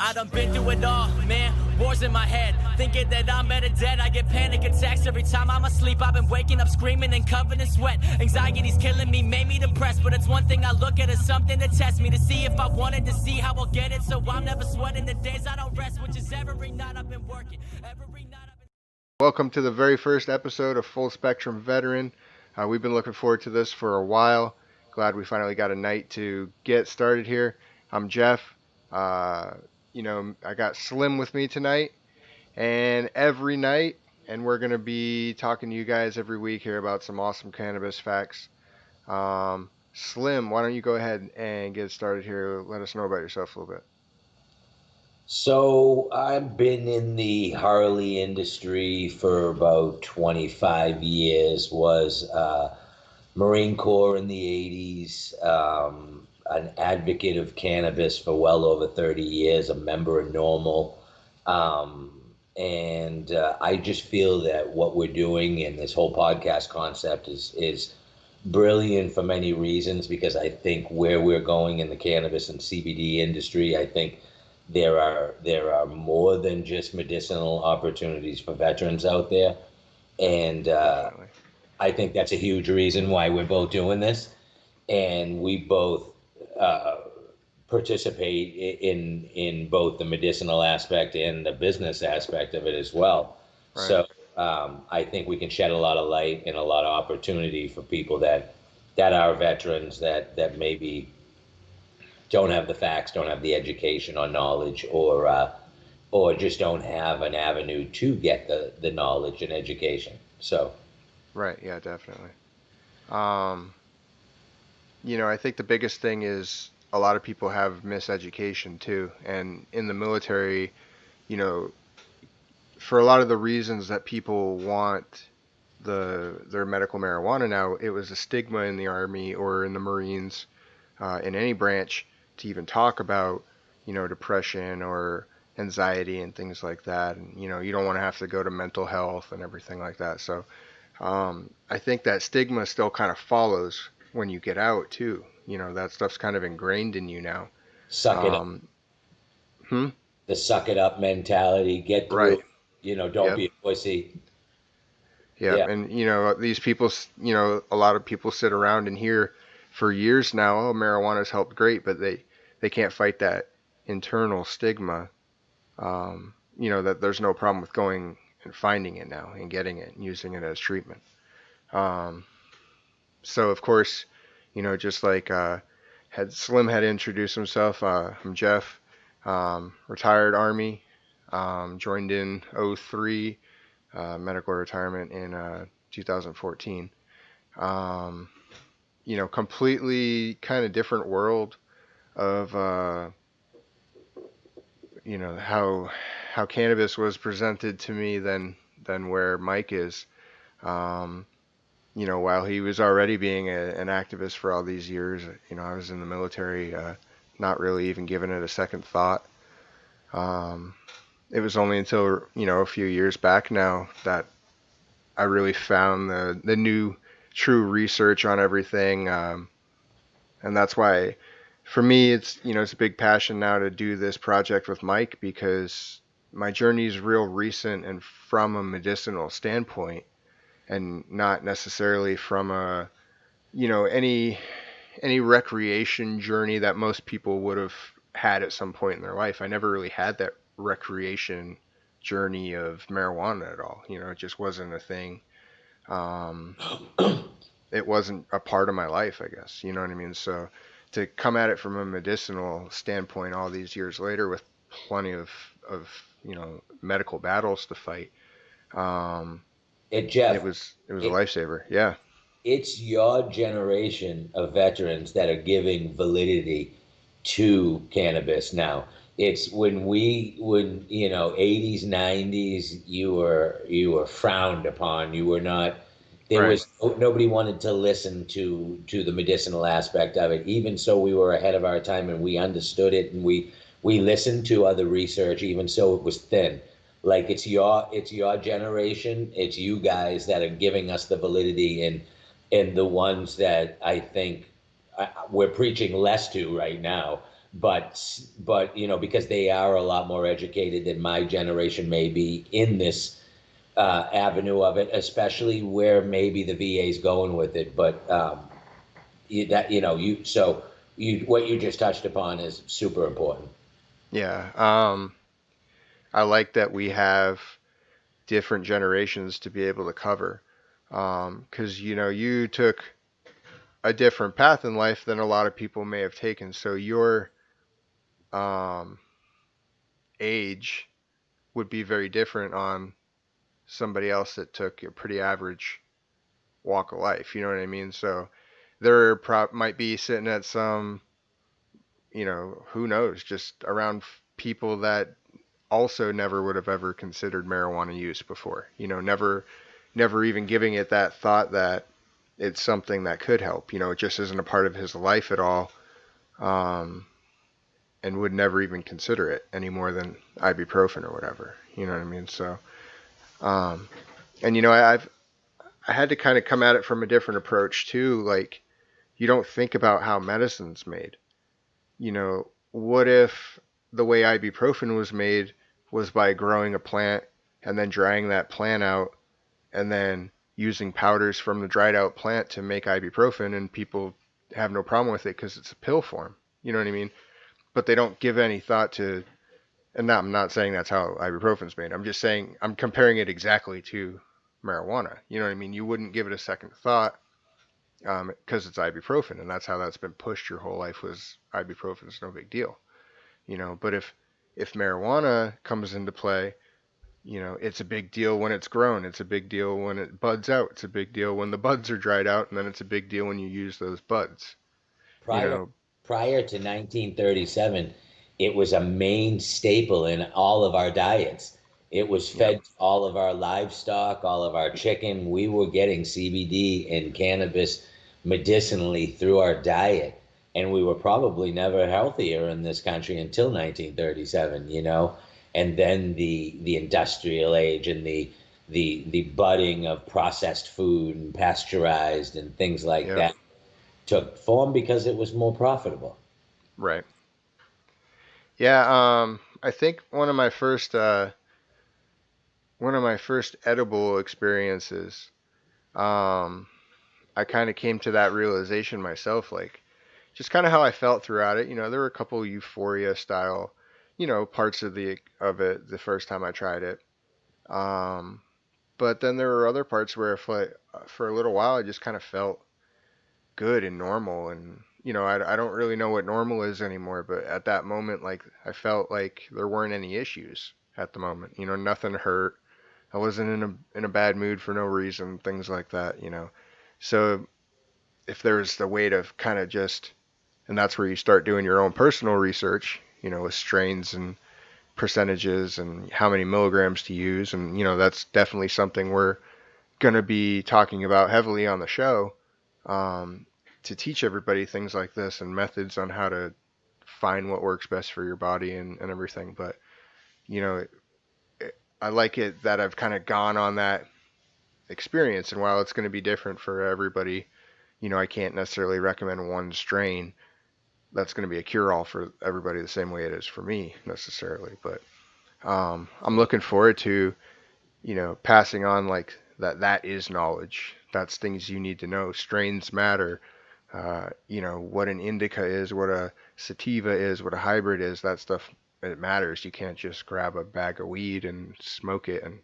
I done been through it all, man. Wars in my head, thinking that I'm better dead. I get panic attacks every time I'm asleep. I've been waking up screaming and covered in sweat. Anxiety's killing me, made me depressed. But it's one thing I look at as something to test me, to see if I wanted to see how I'll get it. So I'm never sweating the days I don't rest, which is every night I've been working. Every night I've been... Welcome to the very first episode of Full Spectrum Veteran. We've been looking forward to this for a while. Glad we finally got a night to get started here. I'm Jeff. I got Slim with me tonight and every night, and we're going to be talking to you guys every week here about some awesome cannabis facts. Slim, why don't you go ahead and get started here? Let us know about yourself a little bit. So I've been in the Harley industry for about 25 years, was Marine Corps in the 80s, an advocate of cannabis for well over 30 years, a member of NORML. And I just feel that what we're doing in this whole podcast concept is brilliant for many reasons, because I think where we're going in the cannabis and CBD industry, I think there are more than just medicinal opportunities for veterans out there. And I think that's a huge reason why we're both doing this. And we both participate in both the medicinal aspect and the business aspect of it as well. Right. So I think we can shed a lot of light and a lot of opportunity for people that are veterans that maybe don't have the facts, don't have the education or knowledge, or just don't have an avenue to get the knowledge and education. So, right, yeah, definitely. I think the biggest thing is a lot of people have miseducation too, and in the military, for a lot of the reasons that people want their medical marijuana now, it was a stigma in the Army or in the Marines, in any branch, to even talk about, depression or anxiety and things like that. And, you don't want to have to go to mental health and everything like that. So I think that stigma still kind of follows when you get out too. That stuff's kind of ingrained in you now. Suck it up. The suck it up mentality, get through right. it. Don't be a pussy. Yeah. And, these people, a lot of people sit around and hear for years now, oh, marijuana's helped great, but they can't fight that internal stigma, that there's no problem with going and finding it now and getting it and using it as treatment. So of course, just like Slim had introduced himself, I'm Jeff, retired Army, joined in 03, medical retirement in 2014. Completely kind of different world of, how cannabis was presented to me than where Mike is. While he was already being an activist for all these years, I was in the military, not really even giving it a second thought. It was only until, a few years back now that I really found the new true research on everything, and that's why for me it's a big passion now to do this project with Mike, because my journey is real recent and from a medicinal standpoint, and not necessarily from a any recreation journey that most people would have had at some point in their life. I never really had that recreation journey of marijuana at all. It just wasn't a thing. It wasn't a part of my life, I guess. You know what I mean? So to come at it from a medicinal standpoint all these years later with plenty of medical battles to fight, Jeff, it was a lifesaver. Yeah. It's your generation of veterans that are giving validity to cannabis now. It's when 80s, 90s, you were frowned upon. You were not. Nobody wanted to listen to the medicinal aspect of it. Even so, we were ahead of our time and we understood it, and we listened to other research. Even so, it was thin. Like it's your generation. It's you guys that are giving us the validity, and the ones that I think we're preaching less to right now but because they are a lot more educated than my generation may be in this avenue of it, especially where maybe the VA is going with it. But that you so you what you just touched upon is super important. Yeah. I like that we have different generations to be able to cover. Because, you took a different path in life than a lot of people may have taken. So your um, age would be very different on somebody else that took a pretty average walk of life. You know what I mean? So might be sitting at some, who knows, just around people that also never would have ever considered marijuana use before. Never even giving it that thought that it's something that could help. It just isn't a part of his life at all, um, and would never even consider it any more than ibuprofen or whatever. You know what I mean? So, um, and I had to kind of come at it from a different approach too. Like, you don't think about how medicine's made. What if the way ibuprofen was made was by growing a plant and then drying that plant out and then using powders from the dried out plant to make ibuprofen, and people have no problem with it because it's a pill form. You know what I mean? But they don't give any thought to, and I'm not saying that's how ibuprofen's made. I'm just saying I'm comparing it exactly to marijuana. You know what I mean? You wouldn't give it a second thought because it's ibuprofen, and that's how that's been pushed your whole life was ibuprofen's no big deal. But if marijuana comes into play, it's a big deal when it's grown. It's a big deal when it buds out. It's a big deal when the buds are dried out, and then it's a big deal when you use those buds. You Prior know, prior to 1937, it was a main staple in all of our diets. It was yep, fed to all of our livestock, all of our chicken. We were getting CBD and cannabis medicinally through our diet, and we were probably never healthier in this country until 1937, And then the industrial age and the budding of processed food and pasteurized and things like yep, that took form because it was more profitable. right. Yeah, I think one of my first edible experiences, um, I kind of came to that realization myself, like just kind of how I felt throughout it. There were a couple euphoria style, parts of it the first time I tried it. Um, but then there were other parts where for a little while I just kind of felt good and normal, and I don't really know what normal is anymore, but at that moment, like, I felt like there weren't any issues at the moment. Nothing hurt. I wasn't in a bad mood for no reason, things like that. So if there's the way to kind of just, and that's where you start doing your own personal research, with strains and percentages and how many milligrams to use, and that's definitely something we're going to be talking about heavily on the show, um, to teach everybody things like this and methods on how to find what works best for your body and everything. But you know, I like it that I've kind of gone on that experience, and while it's going to be different for everybody, I can't necessarily recommend one strain that's going to be a cure-all for everybody the same way it is for me necessarily. But I'm looking forward to passing on like that is knowledge. That's things you need to know. Strains matter. What an indica is, what a sativa is, what a hybrid is. That stuff, it matters. You can't just grab a bag of weed and smoke it and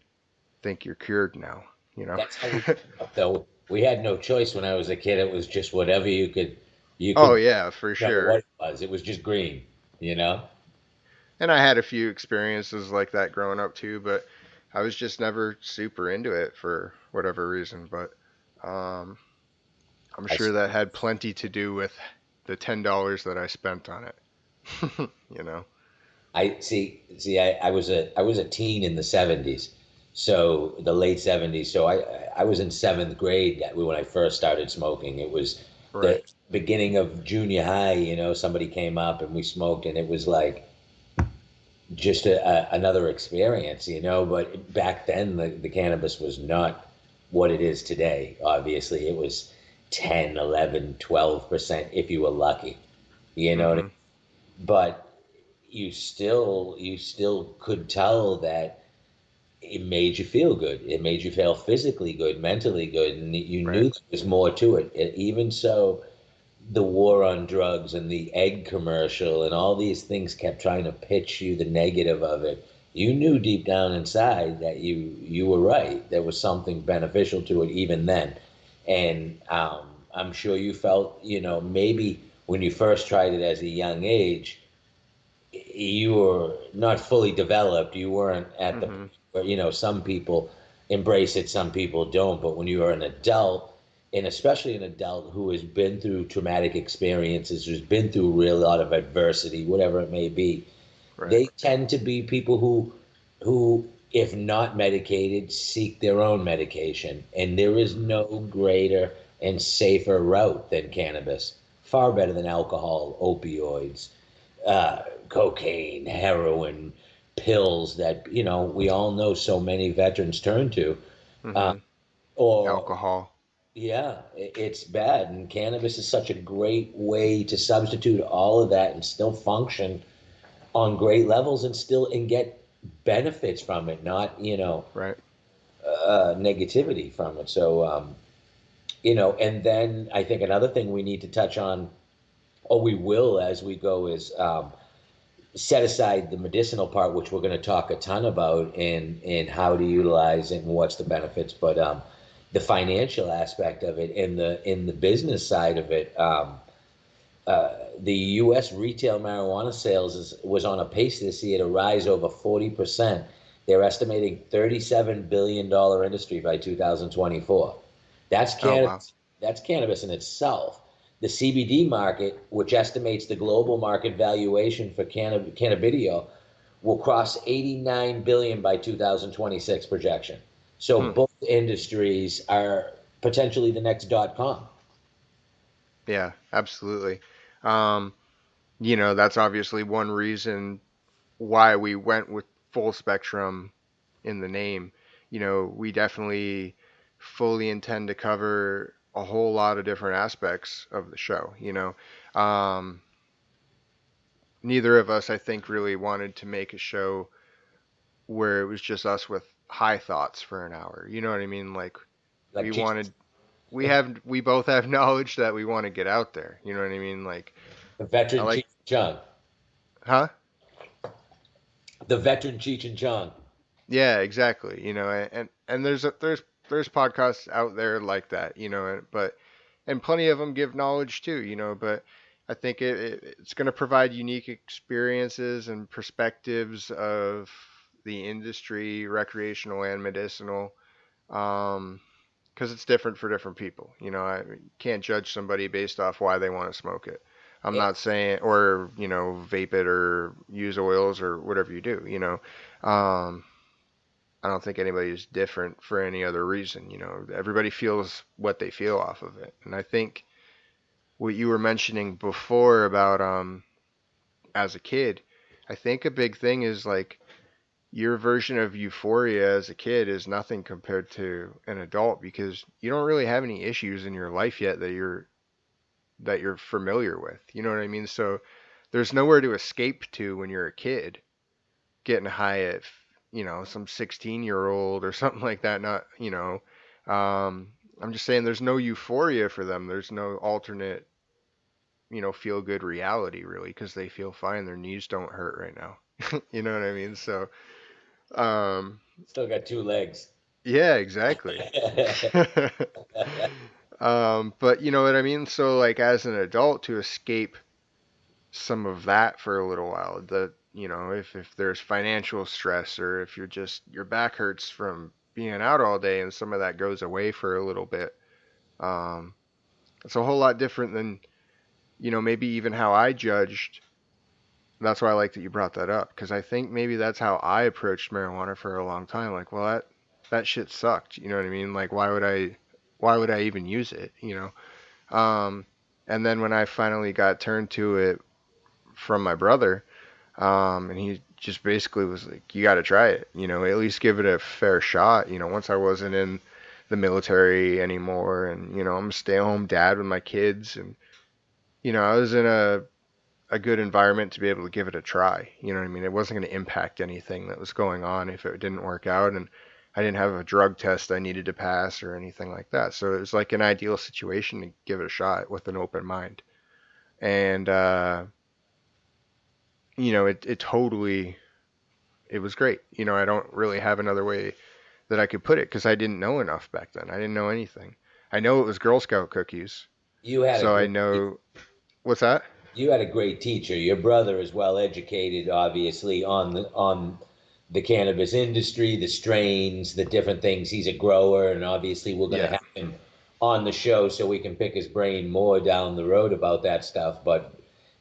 think you're cured now. You know. That's how we grew up, though. We had no choice when I was a kid. It was just whatever you Oh could yeah, for know what sure. it was. It was just green, you know? And I had a few experiences like that growing up too, but I was just never super into it for whatever reason. But um, I'm I sure that had plenty to do with the $10 that I spent on it. you know. I was a teen in the 70s. So the late 70s. So I was in seventh grade when I first started smoking. It was the Right. beginning of junior high, somebody came up and we smoked and it was like just another experience, but back then the cannabis was not what it is today. Obviously, it was 10, 11, 12% if you were lucky. You know what I mean? Mhm. but you still could tell that it made you feel good. It made you feel physically good, mentally good, and you Right. knew there was more to it. Even so, the war on drugs and the egg commercial and all these things kept trying to pitch you the negative of it. You knew deep down inside that you were right. There was something beneficial to it even then, and I'm sure you felt, maybe when you first tried it as a young age, you were not fully developed. You weren't at the Hmm. point where, some people embrace it, some people don't. But when you are an adult, and especially an adult who has been through traumatic experiences, who's been through a real lot of adversity, whatever it may be, Right. they tend to be people who, if not medicated, seek their own medication. And there is Hmm. no greater and safer route than cannabis. Far better than alcohol, opioids, cocaine, heroin, pills that we all know so many veterans turn to. Uh, Hmm. or Alcohol. yeah, it's bad, and cannabis is such a great way to substitute all of that and still function on great levels and still and get benefits from it, not Right. negativity from it. So and then I think another thing we need to touch on, or we will as we go, is set aside the medicinal part, which we're going to talk a ton about, and how to utilize it and what's the benefits, but the financial aspect of it and the business side of it. The U.S. retail marijuana sales was on a pace this year to rise over 40%. They're estimating $37 billion industry by 2024. That's Oh wow. cannabis. That's cannabis in itself. The CBD market, which estimates the global market valuation for cannabidiol, will cross 89 billion by 2026 projection. So Hmm. both industries are potentially the next dot com. Yeah, absolutely. Um, that's obviously one reason why we went with full spectrum in the name. We definitely fully intend to cover a whole lot of different aspects of the show. Neither of us, I think, really wanted to make a show where it was just us with high thoughts for an hour. You know what I mean? Like Like we Cheech, wanted we both have knowledge that we want to get out there. You know what I mean? Like the I veteran like Cheech and Chong. huh? The veteran Cheech and Chong. Yeah, exactly. And there's podcasts out there like that, and plenty of them give knowledge too, but I think it's going to provide unique experiences and perspectives of the industry, recreational and medicinal, um, because it's different for different people. I can't judge somebody based off why they want to smoke it. I'm Eh, not saying, or, vape it or use oils or whatever you do, I don't think anybody's different for any other reason. Everybody feels what they feel off of it. And I think what you were mentioning before about as a kid, I think a big thing is like your version of euphoria as a kid is nothing compared to an adult because you don't really have any issues in your life yet that you're familiar with. You know what I mean? So there's nowhere to escape to when you're a kid getting high at some 16-year-old or something like that. Not I'm just saying there's no euphoria for them. There's no alternate feel good reality really because they feel fine. Their knees don't hurt right now. You know what I mean? So um, Still got two legs. yeah, exactly. But you know what I mean? So like as an adult to escape some of that for a little while, if there's financial stress or if your back hurts from being out all day and some of that goes away for a little bit, um, it's a whole lot different than maybe even how I judged. That's why I like that you brought that up because I think maybe that's how I approached marijuana for a long time. Like, well, that shit sucked. You know what I mean? Like, why would I even use it? And then when I finally got turned to it from my brother, and he just basically was like, "You got to try it. At least give it a fair shot." Once I wasn't in the military anymore, and I'm a stay-at-home dad with my kids, and I was in a a good environment to be able to give it a try. You know what I mean? It wasn't going to impact anything that was going on if it didn't work out, and I didn't have a drug test I needed to pass or anything like that. So it was like an ideal situation to give it a shot with an open mind. And it totally, it was great. I don't really have another way that I could put it because I didn't know enough back then. I didn't know anything. I know it was Girl Scout cookies, You had a so I great know what's that? you had a great teacher. Your brother is well educated, obviously, on the cannabis industry, the strains, the different things. He's a grower, and obviously, we're going to Yeah, have him on the show so we can pick his brain more down the road about that stuff. But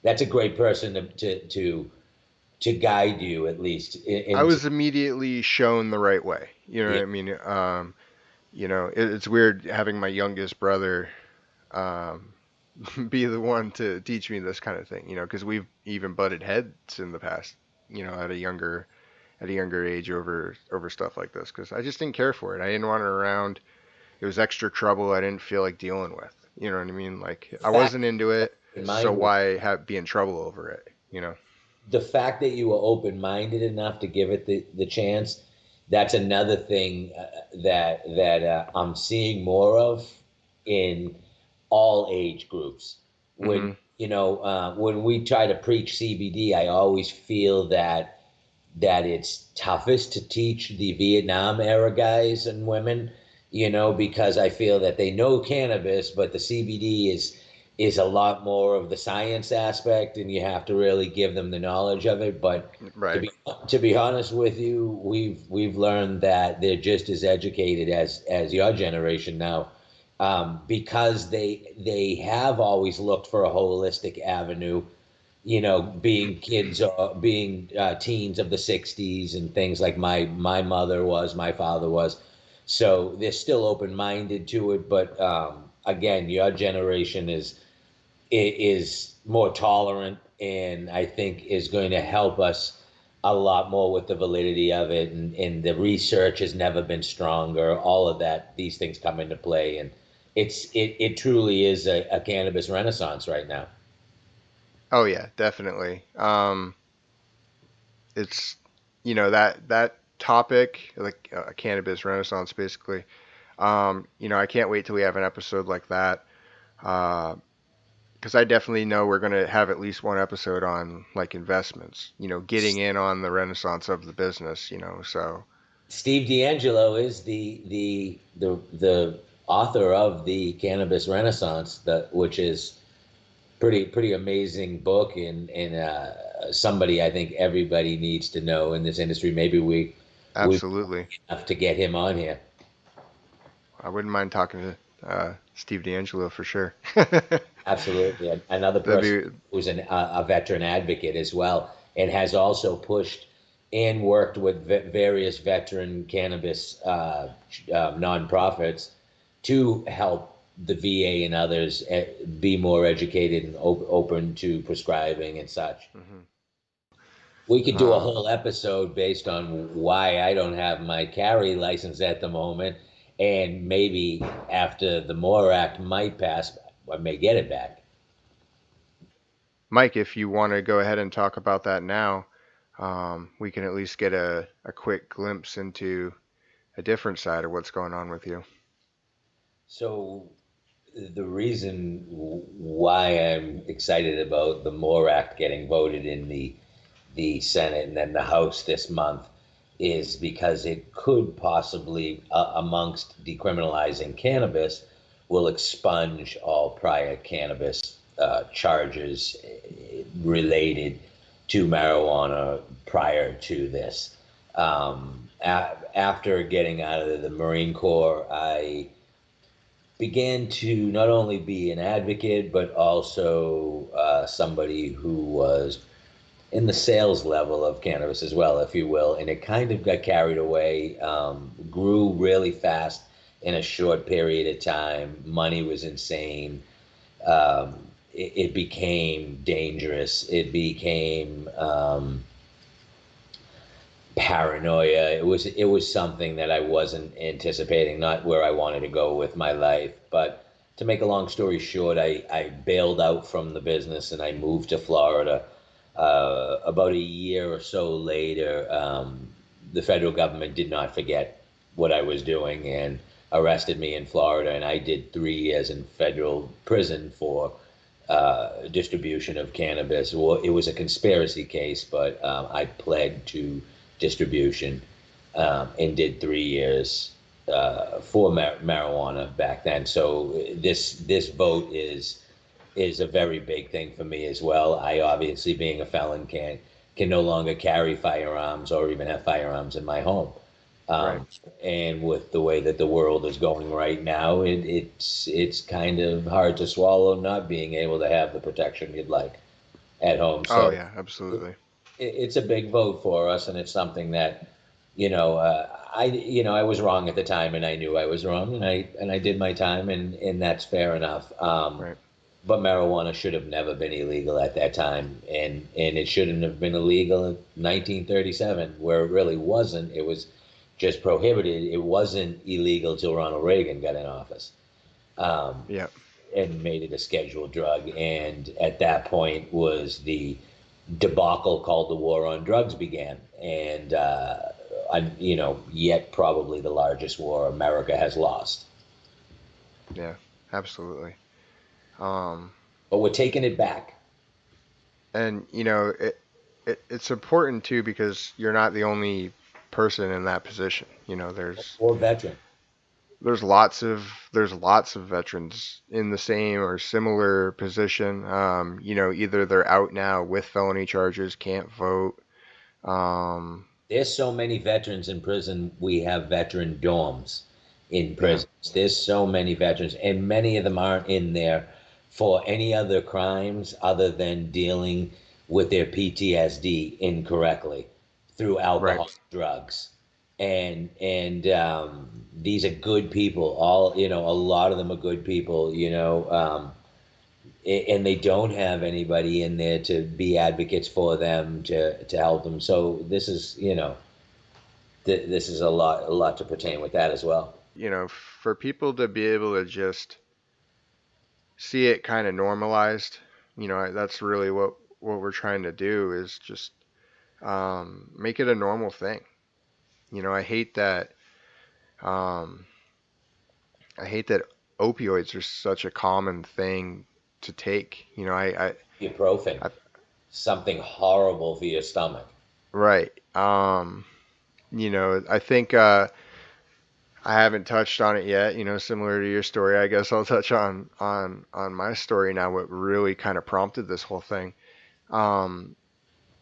that's a great person to guide you, at least I into. was immediately shown the right way. You know Yeah, what I mean? It's weird having my youngest brother um, be the one to teach me this kind of thing. Because we've even butted heads in the past. At a younger age over stuff like this. Because I just didn't care for it. I didn't want it around. It was extra trouble I didn't feel like dealing with. You know what I mean? Like the I fact wasn't into it, in so mind why be in trouble over it? the fact that you were open-minded enough to give it the chance, that's another thing that I'm seeing more of in all age groups. When Hmm. when we try to preach CBD, I always feel that it's toughest to teach the Vietnam era guys and women, because I feel that they know cannabis, but the CBD is a lot more of the science aspect, and you have to really give them the knowledge of it. But to Right. be to be honest with you, we've learned that they're just as educated as your generation now, because they have always looked for a holistic avenue, being kids or being teens of the 60s and things like my mother was, my father was. So they're still open-minded to it, but again, your generation is more tolerant, and I think is going to help us a lot more with the validity of it, and the research has never been stronger. All of that, these things come into play, and it truly is a cannabis renaissance right now. Oh yeah, definitely. It's that topic, like cannabis renaissance, basically. I can't wait till we have an episode like that. Because I definitely know we're gonna have at least one episode on like investments. Getting in on the renaissance of the business. So Steve D'Angelo is the author of the Cannabis Renaissance, which is pretty amazing book, and somebody I think everybody needs to know in this industry. Maybe we absolutely, have to get him on here. I wouldn't mind talking to Steve D'Angelo for sure. Absolutely. Another That'd person be who's a veteran advocate as well, and has also pushed and worked with various veteran cannabis nonprofits to help the VA and others be more educated and open to prescribing and such. mhm. We could do a um, whole episode based on why I don't have my carry license at the moment, and maybe after the MORE Act might pass, I may get it back. Mike, if you want to go ahead and talk about that now, we can at least get a quick glimpse into a different side of what's going on with you. So the reason why I'm excited about the MORE Act getting voted in the Senate and then the House this month is because it could possibly, amongst decriminalizing cannabis, will expunge all prior cannabis charges related to marijuana prior to this. After getting out of the Marine Corps, I began to not only be an advocate, but also somebody who was in the sales level of cannabis as well, if you will. And it kind of got carried away, grew really fast in a short period of time. Money was insane. It became dangerous. It became paranoia. It was something that I wasn't anticipating, not where I wanted to go with my life. But to make a long story short, I bailed out from the business and I moved to Florida. About a year or so later, the federal government did not forget what I was doing and arrested me in Florida, and I did 3 years in federal prison for distribution of cannabis. Well, it was a conspiracy case, but I pled to distribution and did 3 years for marijuana back then. So this vote is a very big thing for me as well. I obviously, being a felon, can no longer carry firearms or even have firearms in my home. Right. Um, and with the way that the world is going right now, it's kind of hard to swallow not being able to have the protection you'd like at home. Oh So yeah, absolutely. it's a big vote for us, and it's something that, I was wrong at the time, and I knew I was wrong, and I did my time, and that's fair enough. Right. But marijuana should have never been illegal at that time, and it shouldn't have been illegal in 1937, where it really wasn't. It was just prohibited. It wasn't illegal till Ronald Reagan got in office. Um, Yeah. and made it a scheduled drug. And at that point was the debacle called the war on drugs began. And, yet probably the largest war America has lost. Yeah. Absolutely. Um, But we're taking it back. and it's important too because you're not the only person in that position. Or veteran. There's lots of there's lots of veterans in the same or similar position. Either they're out now with felony charges, can't vote. Um, There's so many veterans in prison. We have veteran dorms in yeah, prisons. There's so many veterans, and many of them aren't in there for any other crimes other than dealing with their PTSD incorrectly through right. alcohol, drugs, and these are good people. All a lot of them are good people. And they don't have anybody in there to be advocates for them to help them. So this is a lot to pertain with that as well. For people to be able to just see it kind of normalized, that's really what we're trying to do is just make it a normal thing. I hate that. Um, I hate that opioids are such a common thing to take. Ibuprofen, I something horrible for your stomach. right. I think I haven't touched on it yet. Similar to your story, I guess I'll touch on my story now. What really kind of prompted this whole thing? Um,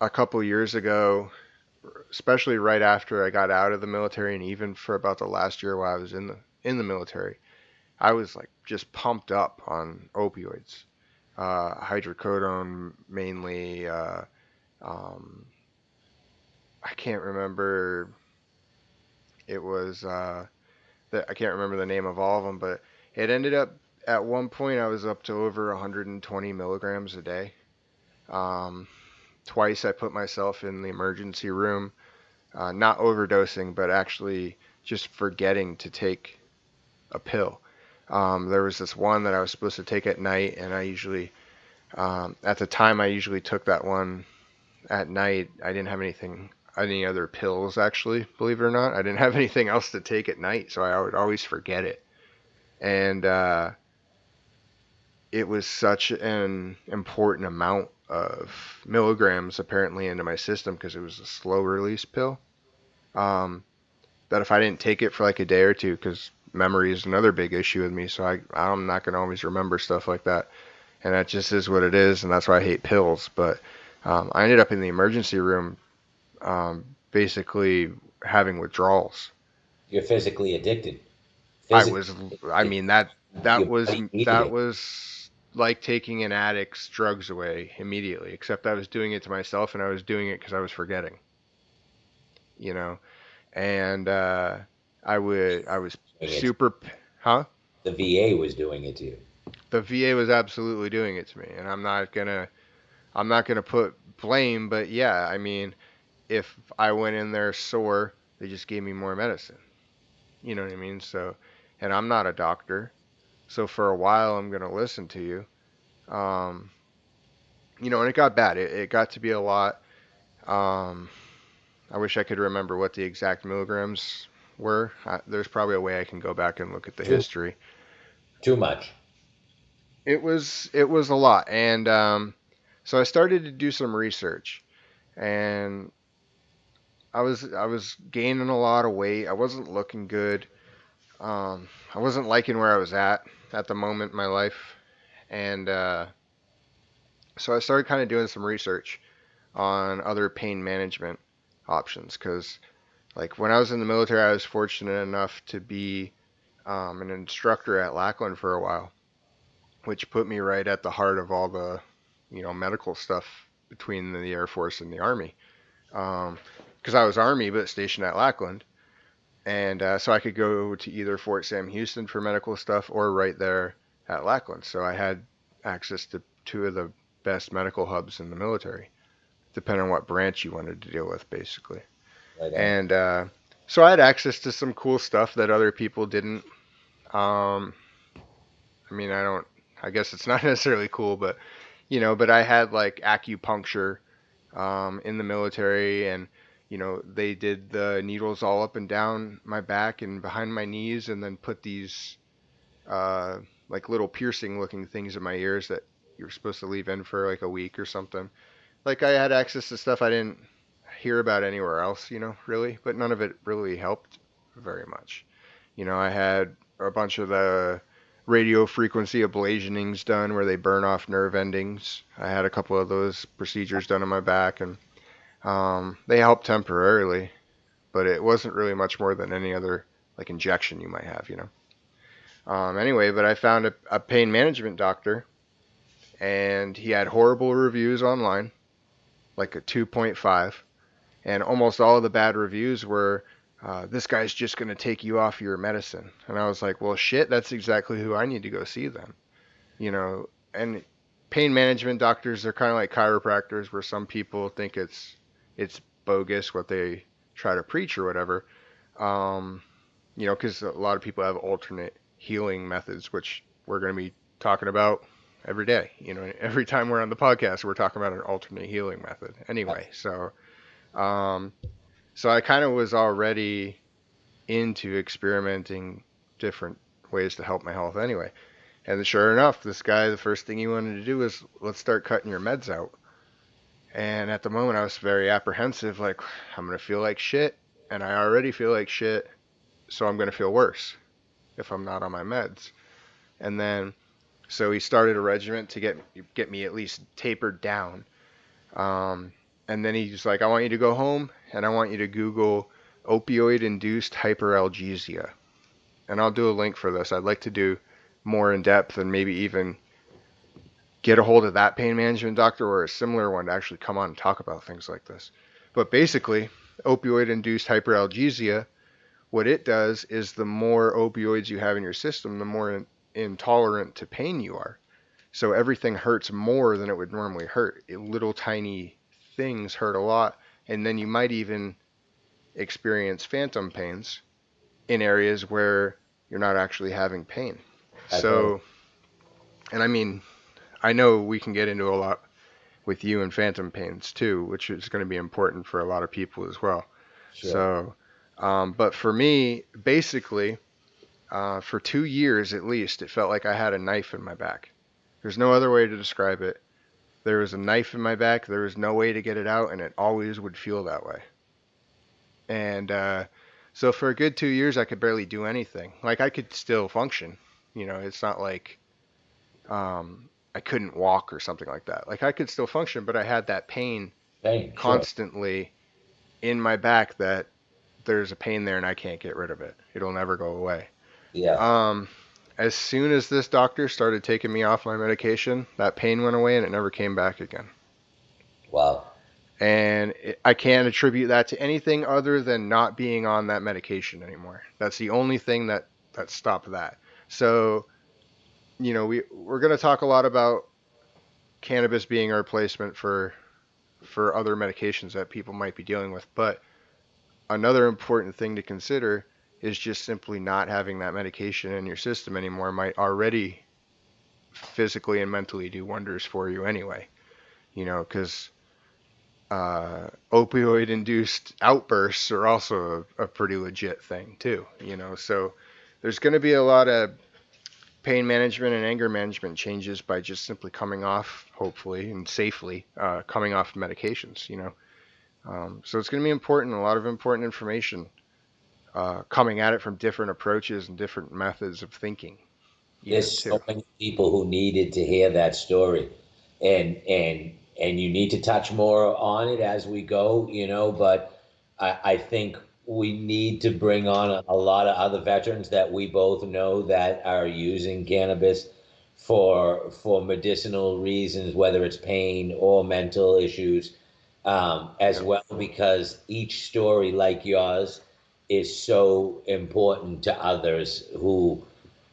a couple years ago, especially right after I got out of the military, and even for about the last year while I was in the military, I was like just pumped up on opioids, hydrocodone mainly. Um, I can't remember. It was I can't remember the name of all of them, but it ended up at one point I was up to over 120 milligrams a day. Um, Twice I put myself in the emergency room, not overdosing, but actually just forgetting to take a pill. There was this one that I was supposed to take at night, and I usually, at the time, I usually took that one at night. I didn't have any other pills actually, believe it or not. I didn't have anything else to take at night, so I would always forget it. And it was such an important amount of milligrams apparently into my system because it was a slow release pill. Um, that if I didn't take it for like a day or two, because memory is another big issue with me, so I'm not gonna always remember stuff like that, and that just is what it is, and that's why I hate pills. But I ended up in the emergency room, basically having withdrawals. You're physically addicted. I Physically, was, I it, mean that your was body needed that it. was like taking an addict's drugs away immediately. Except I was doing it to myself, and I was doing it because I was forgetting, you know. And I was Doing it. super, huh? The VA was doing it to you. The VA was absolutely doing it to me, and I'm not gonna put blame, but yeah, I mean, if I went in there sore, they just gave me more medicine. You know what I mean? So, and I'm not a doctor, So for a while, I'm going to listen to you. Um, and it got bad. It got to be a lot. Um, I wish I could remember what the exact milligrams were. There's probably a way I can go back and look at the Too history. too much. It was a lot, and so I started to do some research, and I was gaining a lot of weight. I wasn't looking good. I wasn't liking where I was at the moment in my life, and so I started kind of doing some research on other pain management options because, like, when I was in the military, I was fortunate enough to be an instructor at Lackland for a while, which put me right at the heart of all the, medical stuff between the Air Force and the Army. Because I was Army but stationed at Lackland, and so I could go to either Fort Sam Houston for medical stuff or right there at Lackland. So I had access to two of the best medical hubs in the military, depending on what branch you wanted to deal with, basically. Right on. And so I had access to some cool stuff that other people didn't. Um, I mean, I guess it's not necessarily cool, but but I had like acupuncture in the military, and they did the needles all up and down my back and behind my knees, and then put these uh, like little piercing looking things in my ears that you were supposed to leave in for like a week or something. Like I had access to stuff I didn't hear about anywhere else, really, but none of it really helped very much. I had a bunch of the radio frequency ablationings done where they burn off nerve endings. I had a couple of those procedures done on my back, and they helped temporarily, but it wasn't really much more than any other like injection you might have. Anyway, but I found a pain management doctor, and he had horrible reviews online, like a 2.5, and almost all of the bad reviews were, this guy's just going to take you off your medicine. And I was like, well, shit, that's exactly who I need to go see then. And pain management doctors are kind of like chiropractors, where some people think it's bogus what they try to preach or whatever. Because a lot of people have alternate healing methods, which we're going to be talking about every day. Every time we're on the podcast, we're talking about an alternate healing method. Anyway, um, so I kind of was already into experimenting different ways to help my health anyway. And sure enough, this guy, the first thing he wanted to do was, let's start cutting your meds out. And at the moment, I was very apprehensive, like, I'm going to feel like shit, and I already feel like shit, so I'm going to feel worse if I'm not on my meds. And then, so he started a regimen to get me at least tapered down. And then he's like, I want you to go home, and I want you to Google opioid-induced hyperalgesia. And I'll do a link for this. I'd like to do more in depth and maybe even get a hold of that pain management doctor or a similar one to actually come on and talk about things like this. But basically, opioid-induced hyperalgesia, what it does is the more opioids you have in your system, the more intolerant to pain you are. So everything hurts more than it would normally hurt. Little tiny things hurt a lot, and then you might even experience phantom pains in areas where you're not actually having pain. So, and I mean, I know we can get into a lot with you and phantom pains too, which is going to be important for a lot of people as well. Sure. So, but for me, basically, for 2 years at least, it felt like I had a knife in my back. There's no other way to describe it. There was a knife in my back. There was no way to get it out, and it always would feel that way. And so for a good 2 years, I could barely do anything. Like, I could still function. It's not like I couldn't walk or something like that. Like, I could still function, but I had that pain Sure. constantly in my back, that there's a pain there and I can't get rid of it. It'll never go away. Yeah. As soon as this doctor started taking me off my medication, that pain went away and it never came back again. Wow. And I can't attribute that to anything other than not being on that medication anymore. That's the only thing that stopped that. So, we're going to talk a lot about cannabis being a replacement for other medications that people might be dealing with. But another important thing to consider is just simply not having that medication in your system anymore might already physically and mentally do wonders for you anyway. Because opioid induced outbursts are also a pretty legit thing too. So there's going to be a lot of pain management and anger management changes by just simply coming off, hopefully and safely, coming off medications. So it's going to be important, a lot of important information coming at it from different approaches and different methods of thinking, even There's too. so many people who needed to hear that story, and you need to touch more on it as we go, but I think we need to bring on a lot of other veterans that we both know that are using cannabis for medicinal reasons, whether it's pain or mental issues, as Yep. well, because each story like yours is so important to others who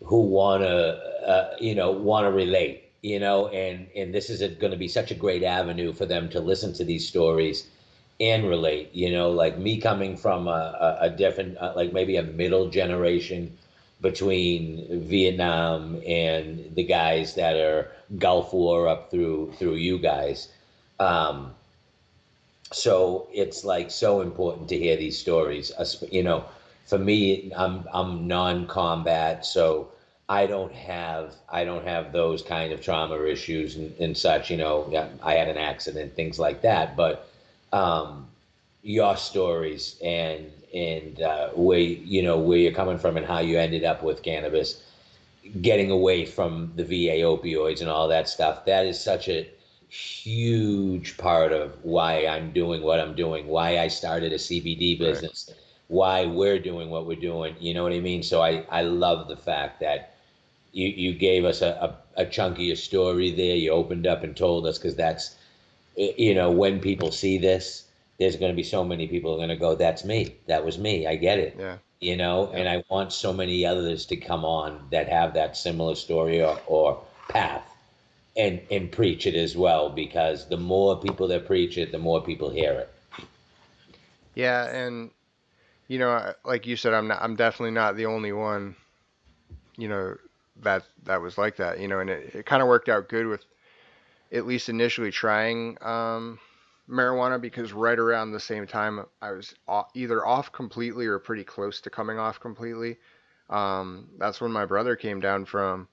want to want to relate, and this is going to be such a great avenue for them to listen to these stories and relate, like me coming from a different, like maybe a middle generation between Vietnam and the guys that are Gulf War up through you guys. um so it's like so important to hear these stories. For me, I'm non-combat, so I don't have those kind of trauma issues and such. Yeah, I had an accident, things like that. But um, your stories and where you're coming from and how you ended up with cannabis, getting away from the VA opioids and all that stuff. That is such a huge part of why I'm doing what I'm doing, why I started a CBD Right. business, why we're doing what we're doing. You know what I mean? So I love the fact that you gave us a chunk of your story there. You opened up and told us, because that's, when people see this, there's going to be so many people who are going to go, that's me. That was me. I get it. Yeah. And Yep. I want so many others to come on that have that similar story or path, and preach it as well, because the more people that preach it, the more people hear it. Yeah, and like you said, I'm definitely not the only one, you know, that was like that, and it kind of worked out good with at least initially trying marijuana, because right around the same time I was either off completely or pretty close to coming off completely. That's when my brother came down from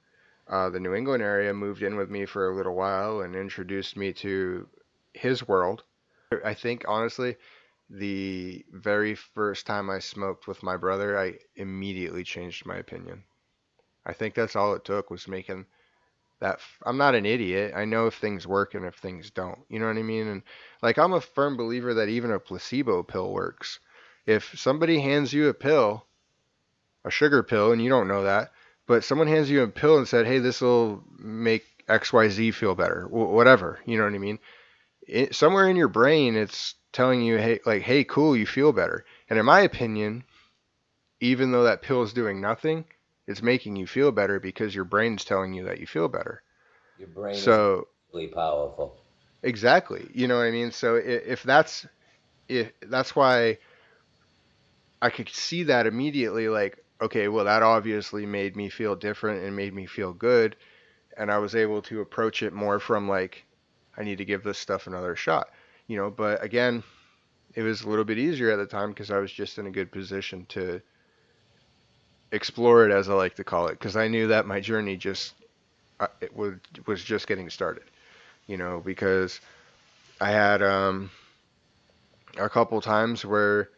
the New England area, moved in with me for a little while, and introduced me to his world. I think honestly, the very first time I smoked with my brother, I immediately changed my opinion. I think that's all it took, was making that. I'm not an idiot. I know if things work and if things don't. You know what I mean? And like, I'm a firm believer that even a placebo pill works. If somebody hands you a pill, a sugar pill, and you don't know that, but someone hands you a pill and said, "Hey, this will make XYZ feel better," whatever. You know what I mean? Somewhere in your brain, it's telling you, "Hey, like, hey, cool, you feel better." And in my opinion, even though that pill is doing nothing, it's making you feel better because your brain's telling you that you feel better. Your brain is So really powerful. exactly, you know what I mean. So if that's why I could see that immediately, like, okay, well, that obviously made me feel different and made me feel good, and I was able to approach it more from like, I need to give this stuff another shot. But again, it was a little bit easier at the time because I was just in a good position to explore it, as I like to call it, because I knew that my journey just it was just getting started. Because I had a couple times where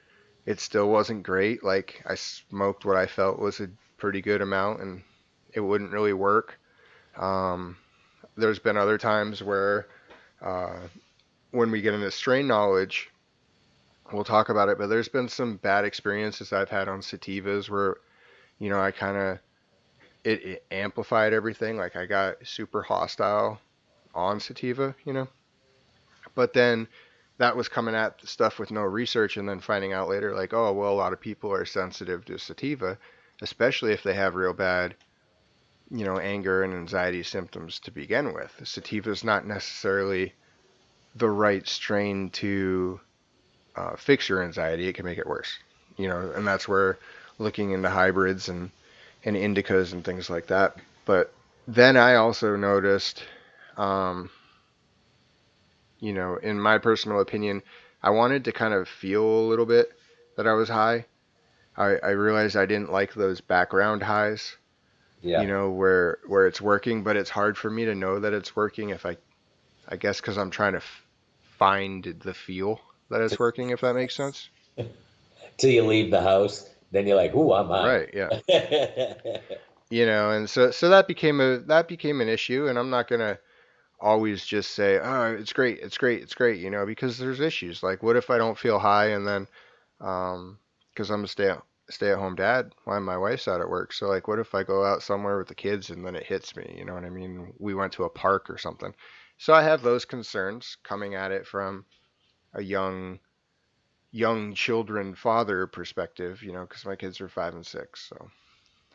it still wasn't great. Like, I smoked what I felt was a pretty good amount, and it wouldn't really work. Um, there's been other times where uh, when we get into strain knowledge, we'll talk about it. But there's been some bad experiences I've had on sativas where I kind of it amplified everything. Like, I got super hostile on sativa. But then that was coming at the stuff with no research, and then finding out later, like, oh, well, a lot of people are sensitive to sativa, especially if they have real bad, anger and anxiety symptoms to begin with. Sativa is not necessarily the right strain to fix your anxiety. It can make it worse. and that's where looking into hybrids and indicas and things like that. But then I also noticed, um, in my personal opinion, I wanted to kind of feel a little bit that I was high. I realized I didn't like those background highs, Yeah. where it's working, but it's hard for me to know that it's working if I guess because I'm trying to find the feel that it's working, if that makes sense. Till you leave the house, then you're like, "Ooh, I'm high." Right, yeah. And so that became an issue, and I'm not gonna always just say, "Oh, it's great, it's great, it's great," because there's issues. Like, what if I don't feel high, and then, because I'm a stay at home dad while my wife's out at work. So like, what if I go out somewhere with the kids and then it hits me? You know what I mean? We went to a park or something. So I have those concerns coming at it from a young children father perspective, because my kids are 5 and 6. So,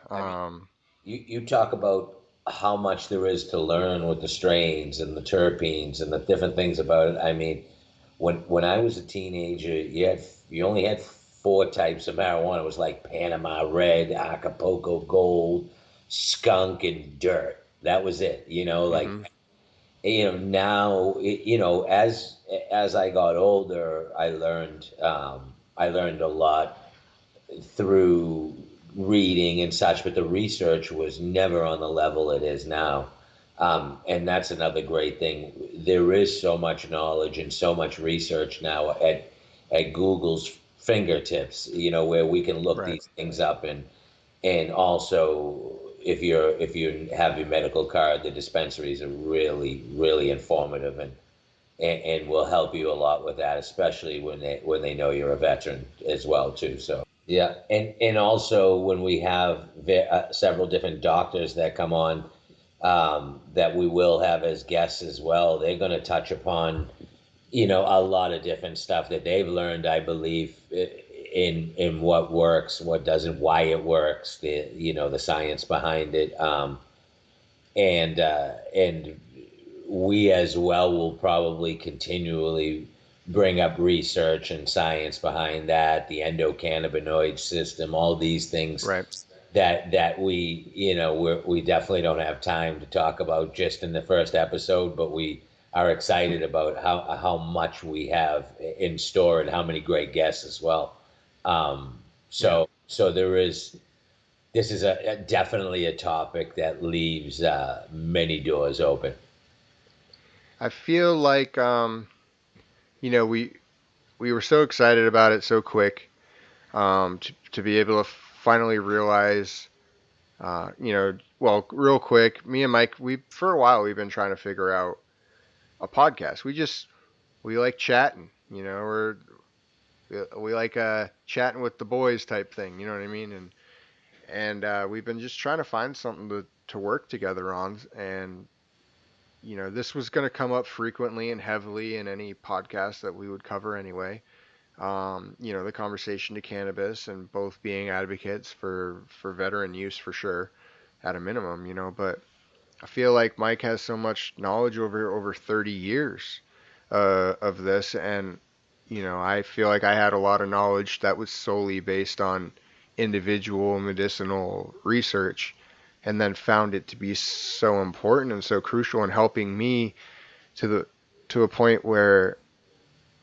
I mean, um, you talk about how much there is to learn with the strains and the terpenes and the different things about it. I mean, when I was a teenager, you only had four types of marijuana. It was like Panama Red, Acapulco Gold, skunk, and dirt. That was it. Like, hmm now, as I got older, I learned a lot through reading and such, but the research was never on the level it is now. And that's another great thing. There is so much knowledge and so much research now at Google's fingertips, where we can look right. these things up, and also if you have your medical card, the dispensaries are really, really informative, and will help you a lot with that, especially when they know you're a veteran as well too. So yeah, and also when we have several different doctors that come on, that we will have as guests as well, they're going to touch upon a lot of different stuff that they've learned, I believe, in what works, what doesn't, why it works, the science behind it, and we as well will probably continually bring up research and science behind that, the endocannabinoid system, all these things Right. that we definitely don't have time to talk about just in the first episode, but we are excited about how much we have in store and how many great guests as well. Um, Yeah. so this is definitely a topic that leaves many doors open. I feel like, we were so excited about it so quick, to be able to finally realize, well, real quick, me and Mike, we for a while we've been trying to figure out a podcast. We like chatting, we like chatting with the boys type thing, you know what I mean? And we've been just trying to find something to work together on, and this was going to come up frequently and heavily in any podcast that we would cover anyway. The conversation to cannabis and both being advocates for veteran use for sure, at a minimum, but I feel like Mike has so much knowledge over 30 years of this, and I feel like I had a lot of knowledge that was solely based on individual medicinal research, and then found it to be so important and so crucial in helping me to the to a point where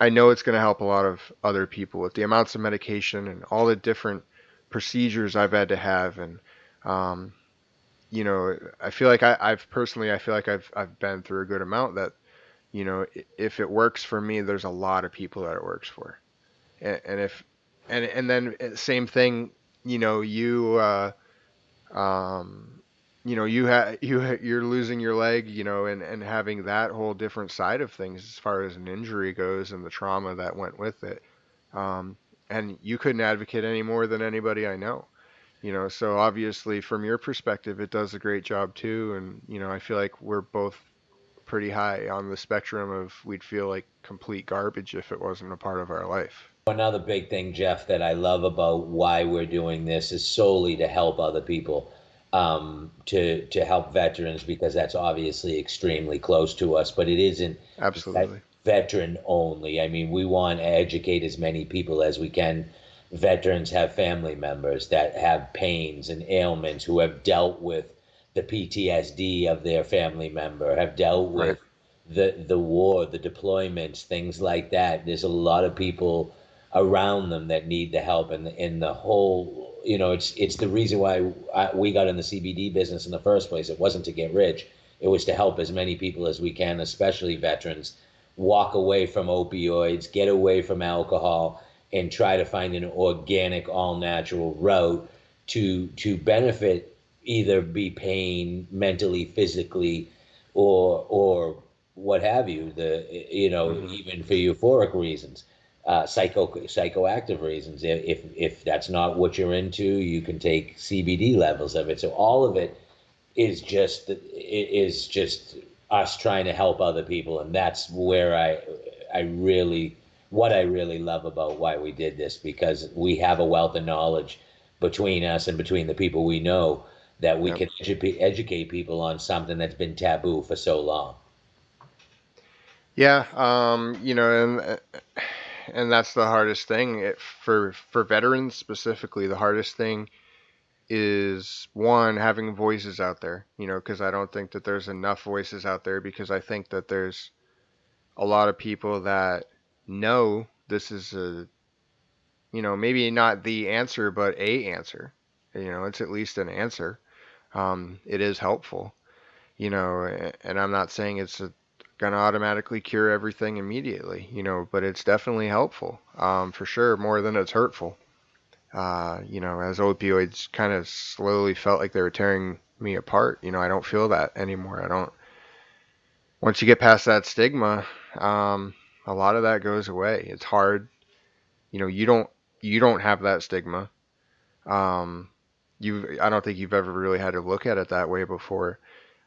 I know it's going to help a lot of other people with the amounts of medication and all the different procedures I've had to have. And um, I feel like I feel like I've been through a good amount that, if it works for me, there's a lot of people that it works for. And if and then same thing, you um, you're losing your leg, and having that whole different side of things as far as an injury goes and the trauma that went with it. Um, and you couldn't advocate any more than anybody I know. So obviously from your perspective, it does a great job too. And I feel like we're both pretty high on the spectrum of we'd feel like complete garbage if it wasn't a part of our life. Another big thing, Jeff, that I love about why we're doing this is solely to help other people, to help veterans, because that's obviously extremely close to us. But it isn't Absolutely. veteran only. I mean, we want to educate as many people as we can, veterans have family members that have pains and ailments, who have dealt with the PTSD of their family member, have dealt Right. with the war, the deployments, things like that. There's a lot of people around them that need the help, and the whole, it's the reason why we got in the CBD business in the first place. It wasn't to get rich. It was to help as many people as we can, especially veterans, walk away from opioids, get away from alcohol, and try to find an organic, all natural route to benefit, either be pain mentally, physically, or what have you. Hmm. Even for euphoric reasons, psychoactive reasons. If that's not what you're into, you can take CBD levels of it. So all of it is just us trying to help other people, and that's where I really what I really love about why we did this, because we have a wealth of knowledge between us and between the people we know, that we Yep. can educate people on something that's been taboo for so long. Yeah. And that's the hardest thing for veterans specifically. The hardest thing is one, having voices out there. Because I don't think that there's enough voices out there, because I think that there's a lot of people that know this is maybe not the answer, but a answer. It's at least an answer. It is helpful. And I'm not saying it's gonna automatically cure everything immediately. But it's definitely helpful. For sure, more than it's hurtful. As opioids kind of slowly felt like they were tearing me apart. I don't feel that anymore. I don't. Once you get past that stigma, a lot of that goes away. It's hard. You don't have that stigma. Um, I don't think you've ever really had to look at it that way before.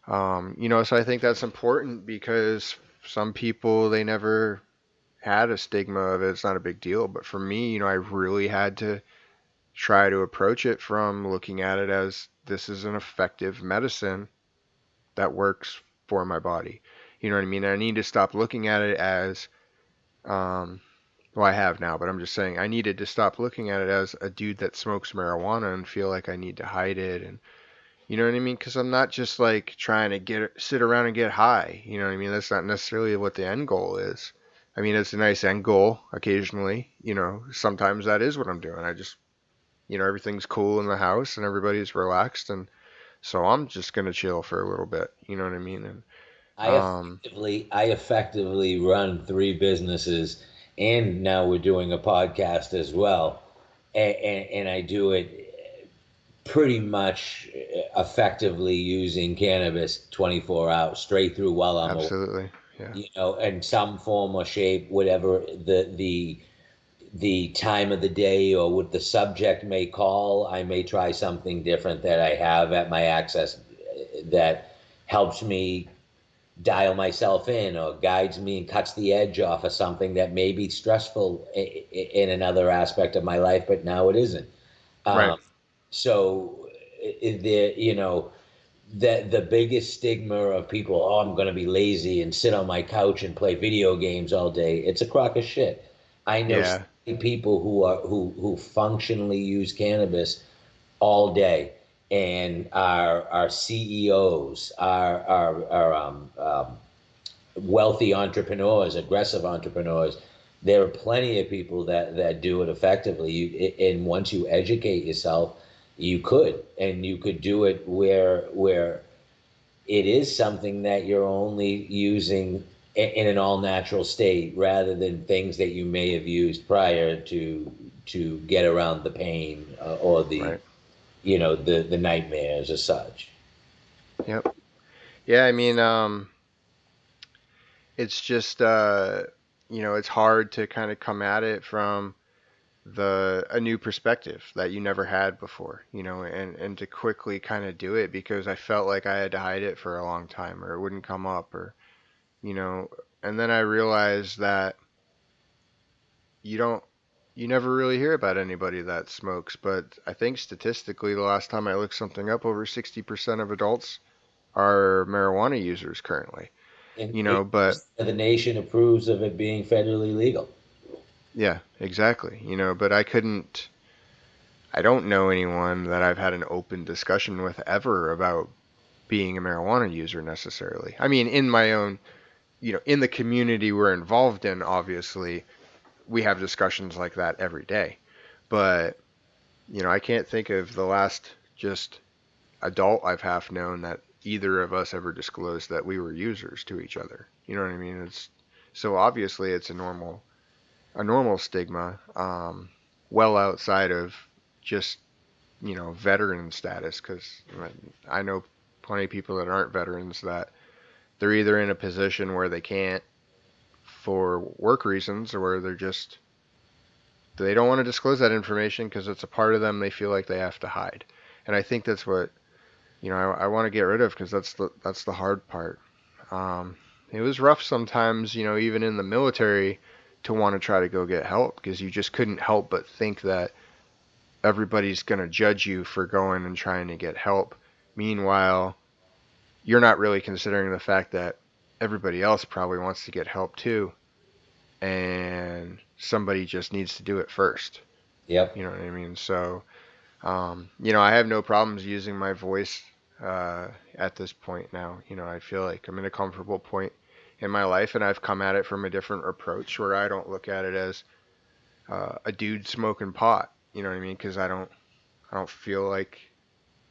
So I think that's important, because some people, they never had a stigma of it. It's not a big deal. But for me, I really had to try to approach it from looking at it as this is an effective medicine that works for my body. You know what I mean? I need to stop looking at it as, um, well, I have now, but I'm just saying I needed to stop looking at it as a dude that smokes marijuana and feel like I need to hide it. And you know what I mean? Because I'm not just like trying to sit around and get high. You know what I mean? That's not necessarily what the end goal is. I mean, it's a nice end goal occasionally. Sometimes that is what I'm doing. I just, everything's cool in the house and everybody's relaxed, and so I'm just gonna chill for a little bit. You know what I mean? And I um, effectively I effectively run three businesses, and now we're doing a podcast as well, and I do it pretty much effectively using cannabis 24 hours straight through while I'm away, absolutely, yeah, in some form or shape, whatever the time of the day or what the subject may call. I may try something different that I have at my access, that helps me dial myself in, or guides me and cuts the edge off of something that may be stressful in another aspect of my life, but now it isn't. right, Um, so the the biggest stigma of people, oh, I'm going to be lazy and sit on my couch and play video games all day. It's a crock of shit. I know so yeah, many people who functionally use cannabis all day, and are CEOs, are wealthy entrepreneurs, aggressive entrepreneurs. There are plenty of people that do it effectively. And once you educate yourself, and you could do it where it is something that you're only using in an all natural state, rather than things that you may have used prior to get around the pain, or the right, the nightmares as such. yep, yeah. I mean, it's just it's hard to kind of come at it from the a new perspective that you never had before, and to quickly kind of do it, because I felt like I had to hide it for a long time, or it wouldn't come up, or you know, and then I realized that you don't you never really hear about anybody that smokes, but I think statistically the last time I looked something up, over 60% of adults are marijuana users currently. And But 80% of the nation approves of it being federally legal. Yeah, exactly. But I don't know anyone that I've had an open discussion with ever about being a marijuana user necessarily. I mean, in my own, in the community we're involved in, obviously, we have discussions like that every day. But, I can't think of the last just adult I've half known that either of us ever disclosed that we were users to each other. You know what I mean? It's so obviously it's a normal stigma, well outside of just veteran status. Because I know plenty of people that aren't veterans that they're either in a position where they can't for work reasons, or they don't want to disclose that information because it's a part of them they feel like they have to hide. And I think that's what I want to get rid of, because that's the hard part. It was rough sometimes, even in the military, to want to try to go get help, because you just couldn't help but think that everybody's going to judge you for going and trying to get help. Meanwhile, you're not really considering the fact that everybody else probably wants to get help too, and somebody just needs to do it first. Yep. You know what I mean? So, I have no problems using my voice at this point now. I feel like I'm in a comfortable point in my life, and I've come at it from a different approach where I don't look at it as a dude smoking pot. You know what I mean? Because I don't feel like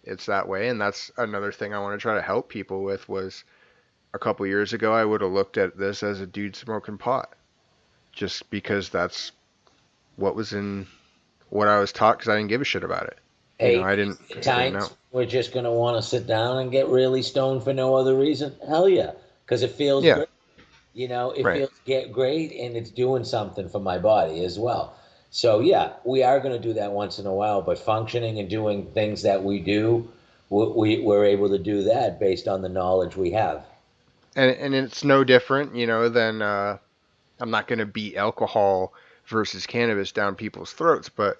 it's that way, and that's another thing I want to try to help people with. Was a couple years ago, I would have looked at this as a dude smoking pot, just because that's what I was taught, because I didn't give a shit about it. Hey, I didn't know. times we're just gonna want to sit down and get really stoned for no other reason. Hell yeah, because it feels Yeah, great. It right. feels get great, and it's doing something for my body as well. So yeah, we are gonna do that once in a while, but functioning and doing things that we do, we're able to do that based on the knowledge we have. And it's no different, than I'm not going to beat alcohol versus cannabis down people's throats, but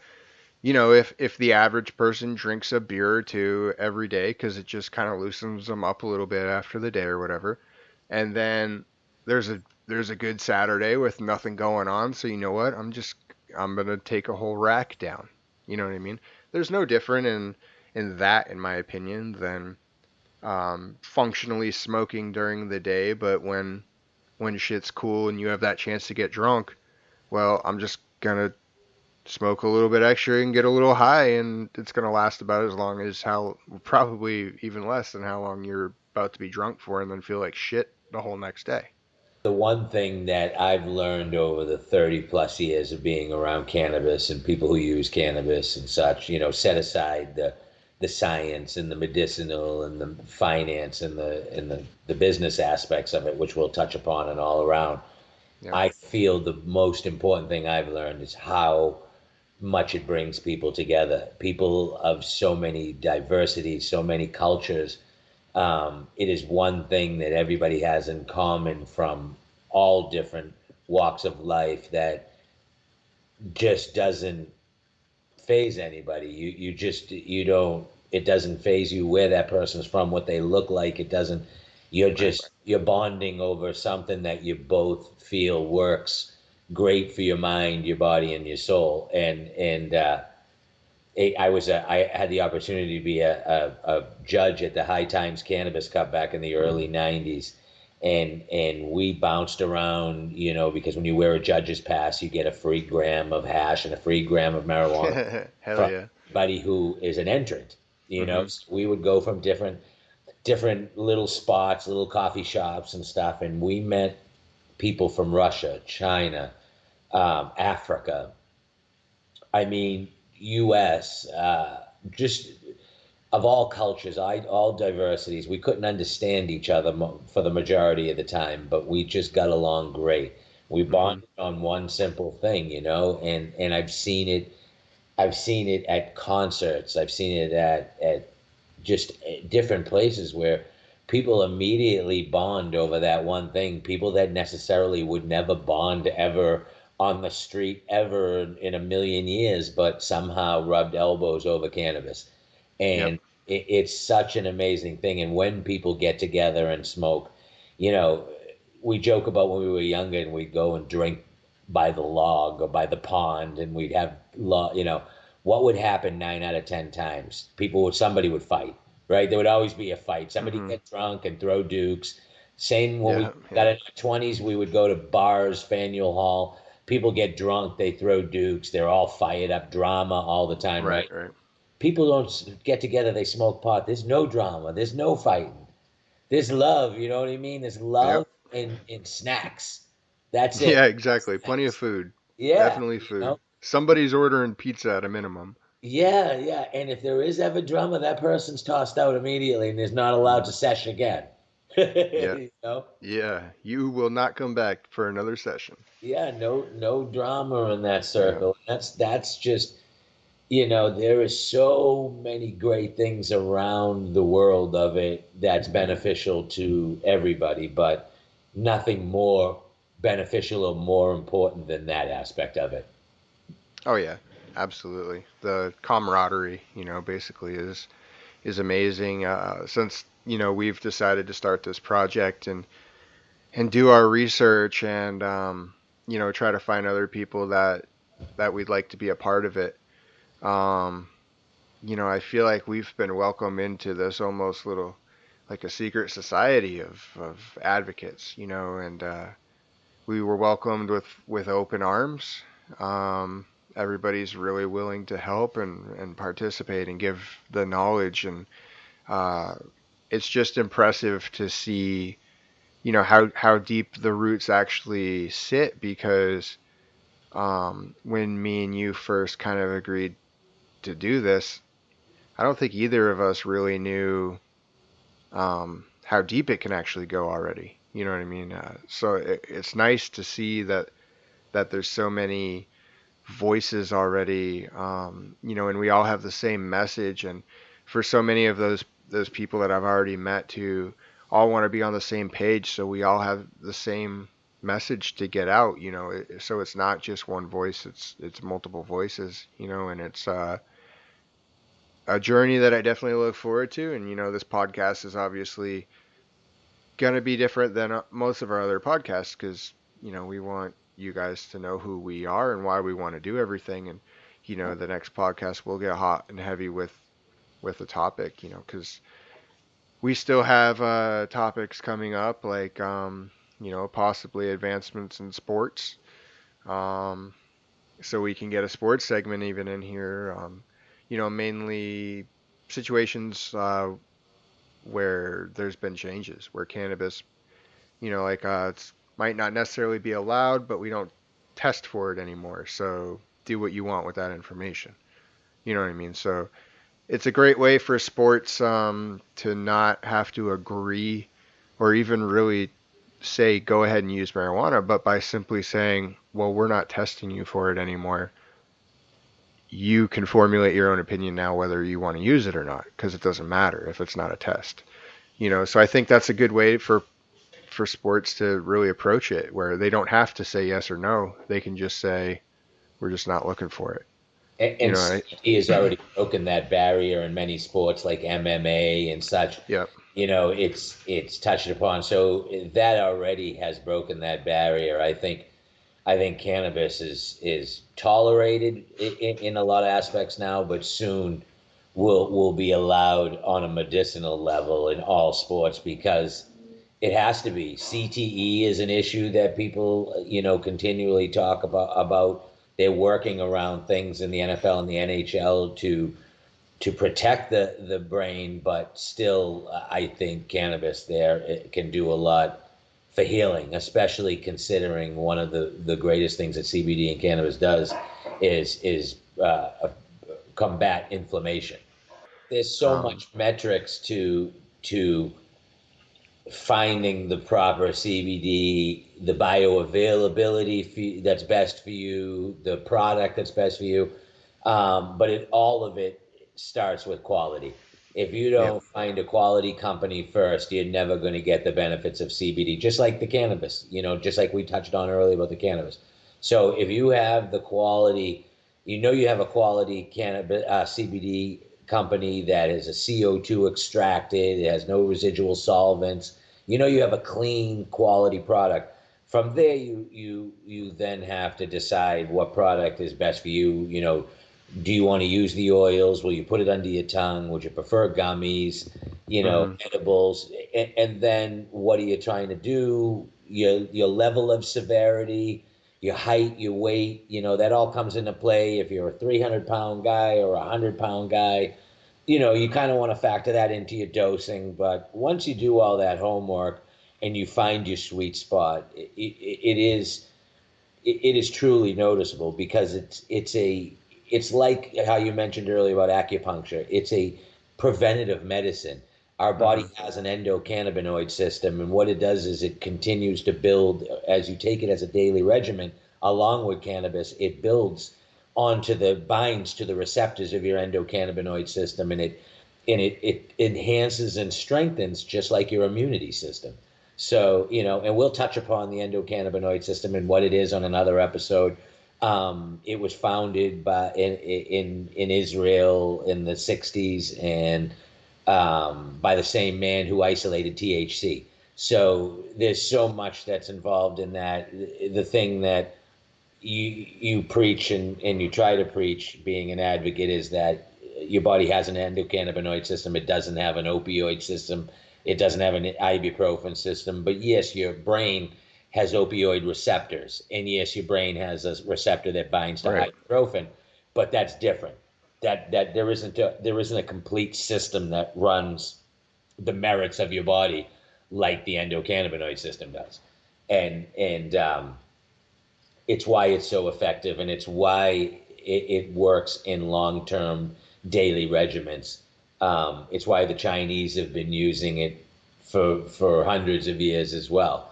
if the average person drinks a beer or two every day because it just kind of loosens them up a little bit after the day or whatever, and then there's a good Saturday with nothing going on, so you know what? I'm gonna take a whole rack down. You know what I mean? There's no different in that, in my opinion, than functionally smoking during the day, but when shit's cool and you have that chance to get drunk, well, I'm just gonna smoke a little bit extra and get a little high, and it's gonna last about as long as probably even less than how long you're about to be drunk for, and then feel like shit the whole next day. The one thing that I've learned over the 30 plus years of being around cannabis and people who use cannabis and such, set aside the science and the medicinal and the finance and the business aspects of it, which we'll touch upon and all around. Yep. I feel the most important thing I've learned is how much it brings people together. People of so many diversities, so many cultures. It is one thing that everybody has in common from all different walks of life that just doesn't phase anybody. You don't, it doesn't phase you where that person's from, what they look like. It doesn't, Right. you're bonding over something that you both feel works great for your mind, your body, and your soul. I had the opportunity to be a judge at the High Times Cannabis Cup back in the early '90s, and we bounced around, because when you wear a judge's pass, you get a free gram of hash and a free gram of marijuana Hell from yeah. anybody who is an entrant. Mhm. So we would go from different little spots, little coffee shops and stuff, and we met people from Russia, China, Africa. I mean, U.S. Just of all cultures, all diversities. We couldn't understand each other for the majority of the time, but we just got along great. We Mhm. bonded on one simple thing, and I've seen it. I've seen it at concerts. I've seen it at just different places where people immediately bond over that one thing. People that necessarily would never bond ever on the street ever in a million years, but somehow rubbed elbows over cannabis. Yep. And it's such an amazing thing. And when people get together and smoke, you know, we joke about when we were younger and we'd go and drink by the log or by the pond, and we'd have what would happen 9 out of 10 times? Somebody would fight, right? There would always be a fight. Somebody Hmm. get drunk and throw dukes. Same when we Yeah, got yeah. in our 20s, we would go to bars, Faneuil Hall. People get drunk, they throw dukes. They're all fired up, drama all the time, Right, right? right. People don't get together, they smoke pot. There's no drama. There's no fighting. There's love, you know what I mean? There's love Yep. and snacks. That's it. Yeah, exactly. Plenty of Snacks. food. Yeah, Definitely you know? food. Somebody's ordering pizza at a minimum. Yeah, yeah. And if there is ever drama, that person's tossed out immediately and is not allowed to Hmm. sesh again. Yeah, You know? yeah. You will not come back for another session. Yeah, no drama in that Yeah. circle. That's just, there is so many great things around the world of it that's beneficial to everybody, but nothing more beneficial or more important than that aspect of it. Oh yeah, absolutely. The camaraderie, basically is amazing. Since we've decided to start this project and do our research and try to find other people that we'd like to be a part of it. Um, I feel like we've been welcomed into this almost little like a secret society of advocates, and we were welcomed with open arms. Everybody's really willing to help and participate and give the knowledge, and uh, it's just impressive to see, how deep the roots actually sit because when me and you first kind of agreed to do this, I don't think either of us really knew how deep it can actually go already. You know what I mean? So it's nice to see that there's so many voices already, and we all have the same message. And for so many of those people that I've already met to all want to be on the same page, so we all have the same message to get out. So it's not just one voice; it's multiple voices. And it's a journey that I definitely look forward to. And this podcast is obviously going to be different than most of our other podcasts because we want you guys to know who we are and why we want to do everything. And the next podcast will get hot and heavy with the topic, because we still have topics coming up like possibly advancements in sports, um, so we can get a sports segment even in here. Mainly situations where there's been changes where cannabis, like it's might not necessarily be allowed, but we don't test for it anymore. So do what you want with that information. You know what I mean? So it's a great way for sports to not have to agree or even really say go ahead and use marijuana, but by simply saying, well, we're not testing you for it anymore. You can formulate your own opinion now whether you want to use it or not, because it doesn't matter if it's not a test. So I think that's a good way for sports to really approach it, where they don't have to say yes or no. They can just say, we're just not looking for it. And Right? CBD has already broken that barrier in many sports like MMA and such. Yep. It's touched upon. So that already has broken that barrier. I think cannabis is tolerated in a lot of aspects now, but soon will be allowed on a medicinal level in all sports because it has to be. CTE is an issue that people, continually talk about. They're working around things in the NFL and the NHL to protect the brain, but still, I think cannabis there it can do a lot for healing, especially considering one of the greatest things that CBD and cannabis does is combat inflammation. There's so Um, much metrics to finding the proper CBD, the bioavailability that's best for you, the product that's best for you. But all of it starts with quality. If you yep. don't find a quality company first, you're never going to get the benefits of CBD, just like the cannabis, just like we touched on earlier about the cannabis. So if you have the quality, you have a quality cannabis CBD company that is a CO2 extracted, it has no residual solvents, you have a clean quality product. From there, you then have to decide what product is best for you. You know, do you want to use the oils? Will you put it under your tongue? Would you prefer gummies? You know, Hmm. edibles? And then what are you trying to do? Your level of severity, your height, your weight. You know, that all comes into play. If you're a 300-pound guy or a 100-pound guy, you know, you kind of want to factor that into your dosing. But once you do all that homework and you find your sweet spot, it is truly noticeable because it's like how you mentioned earlier about acupuncture. It's a preventative medicine. Our body Hmm. has an endocannabinoid system, and what it does is it continues to build as you take it as a daily regimen along with cannabis. It builds onto the binds to the receptors of your endocannabinoid system, and it enhances and strengthens just like your immunity system. So, you know, and we'll touch upon the endocannabinoid system and what it is on another episode. It was founded in Israel in the 60s and by the same man who isolated THC. So there's so much that's involved in that. The thing that you preach and you try to preach, being an advocate, is that your body has an endocannabinoid system. It doesn't have an opioid system. It doesn't have an ibuprofen system. But yes, your brain has opioid receptors, and yes, your brain has a receptor that binds to Right. ibuprofen. But that's different. That there isn't a complete system that runs the merits of your body like the endocannabinoid system does, and it's why it's so effective, and it's why it works in long-term daily regimens. It's why the Chinese have been using it for hundreds of years as well.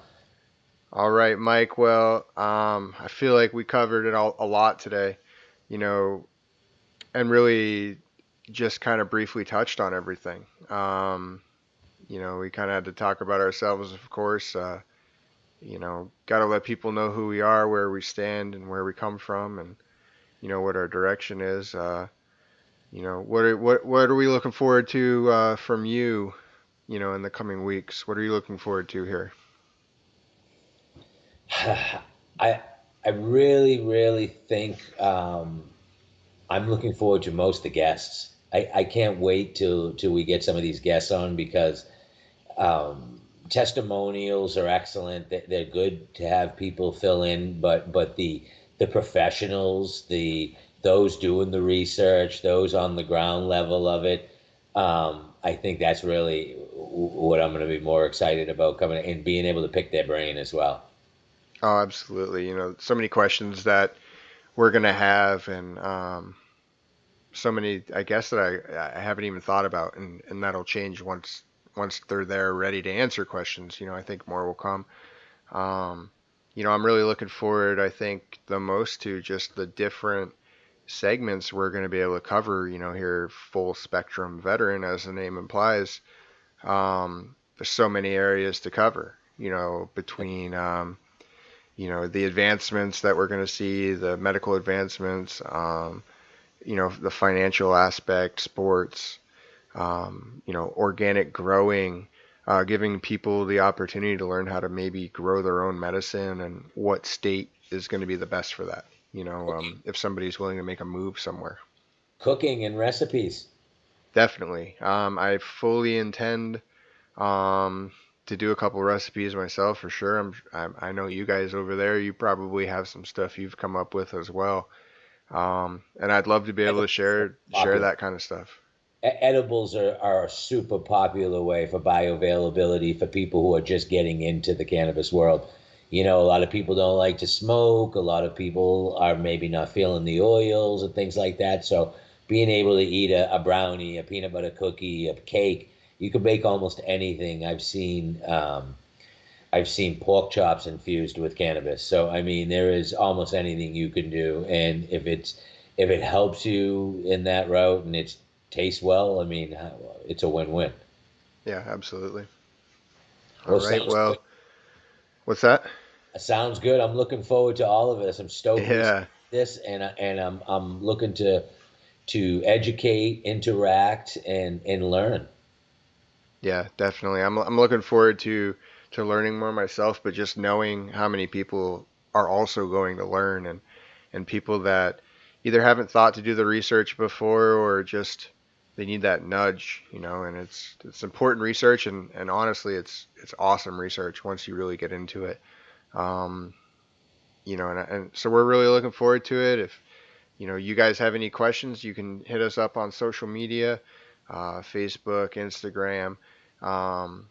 All right, Mike. Well, I feel like we covered it all a lot today, you know, and really just kind of briefly touched on everything. We kind of had to talk about ourselves, of course. Got to let people know who we are, where we stand, and where we come from, and what our direction is. What are we looking forward to from you, in the coming weeks? What are you looking forward to here? I I really really think I'm looking forward to most of the guests. I can't wait till we get some of these guests on because testimonials are excellent. They're good to have people fill in, but the professionals, those doing the research, those on the ground level of it, I think that's really what I'm going to be more excited about coming and being able to pick their brain as well. Oh, absolutely. So many questions that we're gonna have, and so many, I guess, that I haven't even thought about, and that'll change once they're there ready to answer questions. I think more will come. Um, I'm really looking forward, I think, the most to just the different segments we're going to be able to cover, here, full spectrum veteran, as the name implies. There's so many areas to cover, between, the advancements that we're going to see, the medical advancements, the financial aspect, sports, organic growing, giving people the opportunity to learn how to maybe grow their own medicine and what state is going to be the best for that. If somebody's willing to make a move somewhere. Cooking and recipes. Definitely. I fully intend um, to do a couple recipes myself for sure. I know you guys over there, you probably have some stuff you've come up with as well. And I'd love to be able to share Popular. that kind of stuff. Edibles are a super popular way for bioavailability for people who are just getting into the cannabis world. You know, a lot of people don't like to smoke. A lot of people are maybe not feeling the oils and things like that. So being able to eat a brownie, a peanut butter cookie, a cake, you can bake almost anything. I've seen pork chops infused with cannabis. So I mean, there is almost anything you can do, and if it helps you in that route and it tastes well, I mean, it's a win-win. Yeah, absolutely. All Well, right. sounds good. Well, what's that? Sounds good. I'm looking forward to all of this. I'm stoked we Yeah. started this, and I'm looking to educate, interact, and learn. Yeah, definitely. I'm looking forward to to learning more myself, but just knowing how many people are also going to learn, and people that either haven't thought to do the research before or just they need that nudge, and it's important research, and honestly it's awesome research once you really get into it. Um, and so we're really looking forward to it. If you guys have any questions, you can hit us up on social media, Facebook, Instagram. Um,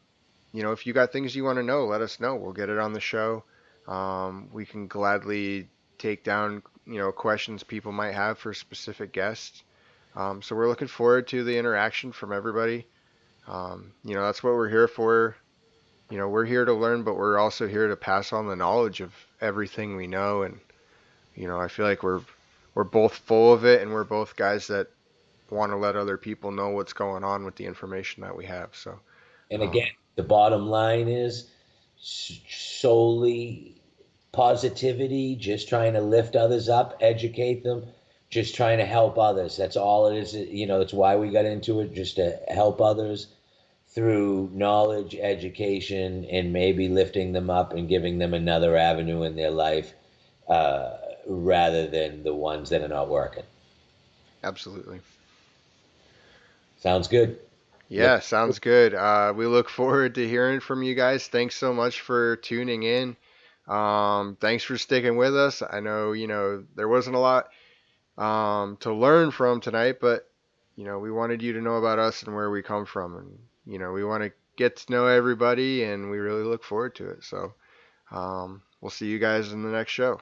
if you got things you want to know, let us know. We'll get it on the show. We can gladly take down, questions people might have for specific guests. So we're looking forward to the interaction from everybody. That's what we're here for. We're here to learn, but we're also here to pass on the knowledge of everything we know. And, I feel like we're both full of it, and we're both guys that want to let other people know what's going on with the information that we have. So, And again, um, the bottom line is solely positivity, just trying to lift others up, educate them, just trying to help others. That's all it is. It's why we got into it, just to help others through knowledge, education, and maybe lifting them up and giving them another avenue in their life, uh, rather than the ones that are not working. absolutely. Sounds good. Look, Yeah, sounds good. We look forward to hearing from you guys. Thanks so much for tuning in. Thanks for sticking with us. I know, there wasn't a lot to learn from tonight, but, we wanted you to know about us and where we come from. And, we want to get to know everybody, and we really look forward to it. So, we'll see you guys in the next show.